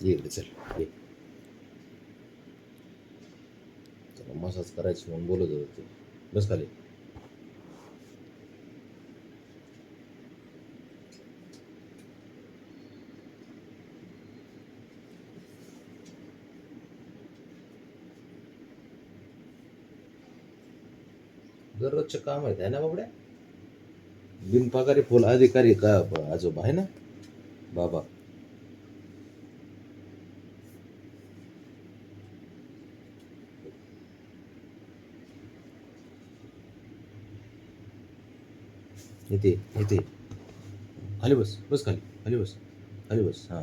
ये इकडे चल ये. चला मसाज करायची म्हणून बोलत होतो तू. बस खाली. दररोजचे काम आहे ना बाबड्या. बिनपगारी फुल अधिकारी का आजोबा आहे ना बाबा. इथे इथे खाली बस. बस खाली. खाली बस. खाली बस. हां.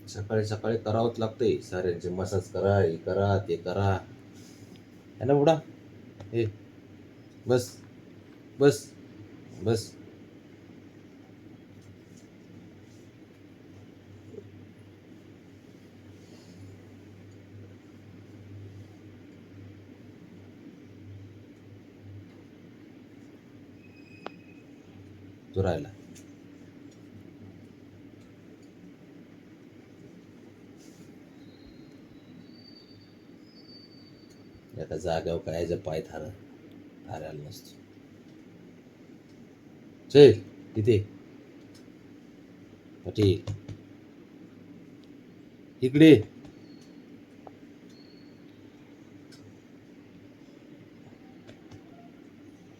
सकाळी सकाळी करावंच लागतंय. साऱ्यांचे मसाज करा, हे करा, ते करा. है ना बुडा. ए बस. बस. बस. तू राहिला. एका जाग्यावर काय पाय थारायला नसतो. चल इथे. पाटील इकडे.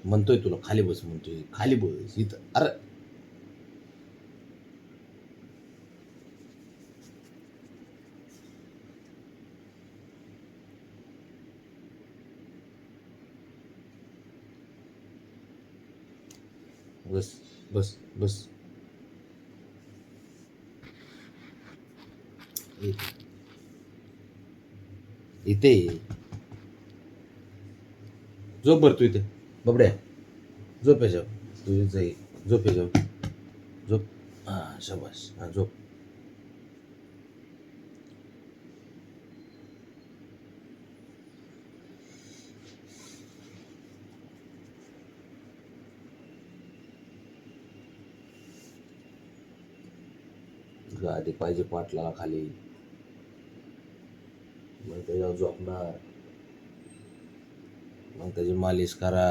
म्हणतोय तुला खाली बस. म्हणतोय खाली बस इथं. अरे बस. बस. बस. इथे झोप भरतो इथे बबड्या. झोप याच्यावर. तू जाई झोप याच्यावर. झोप. हां शाबास. हां झोप. आधी पाहिजे पाटलाला खाली. मग त्याच्यावर झोपणार. मग त्याची मालिश करा.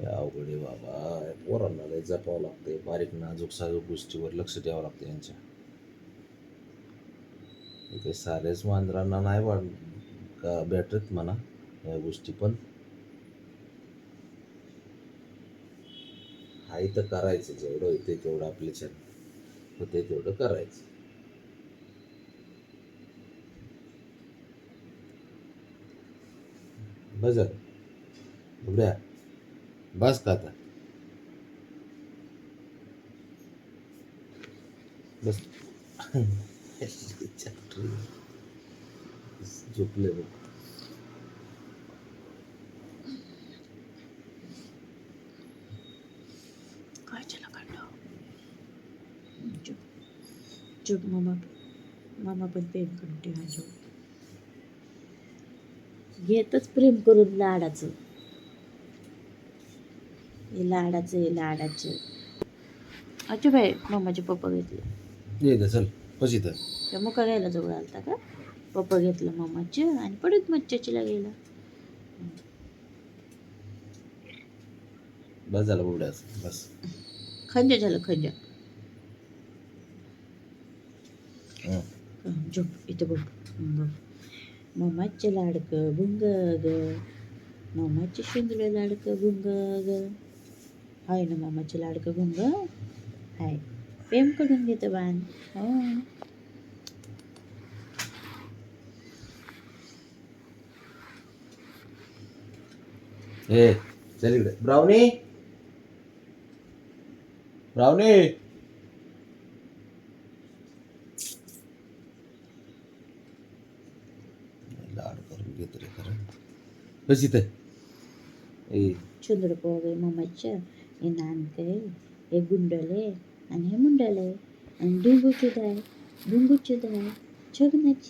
अवघड आहे बाबा. पोरांना लय जपावं लागतंय. बारीक नाजूक साजूक गोष्टीवर लक्ष द्यावं लागतं यांच्या. ते सारेच मांजरांना नाही का भेटत म्हणा या गोष्टी. पण हाय तर करायचं. जेवढं होते तेवढं आपल्याच्यात होते तेवढं करायचं. बस झालं बघड्या. बस का आता. बस. झोपले बघ. काय चला काढलं. चुप मामा पण प्रेम करते माझ्यावर. घेतच प्रेम करून लाडाचं. हे लाडाचं. अच्छा बाई मामाचे पप्पा घेतले. ये चल बस इथं. त्या मुका घ्यायला जवळ आलता का. पप्पा घेतलं मामाचे आणि पडत मच्छीला गेला. बस झालं बघड्या. बस. खंजा झालं खंजा. झोप इथं बघ. मामाचे लाडकं भुंग ग. मामाचे शिंदलं लाडकं भुंग ग. हाय ना मामाचे लाडकं भुंग. हाय प्रेम करून घेतं बाण. हो. ए चल इकडे. ब्राउनी. ब्राउनी. लाड करून घेतो रे खरं. बस इथं. ए चंद्र पोगे मम्माच्या हे नानक आहे, हे गुंडल आहे आणि हे मुंडल आहे आणि डिंगूची दाय, गुंगूची दाय, जगण्याची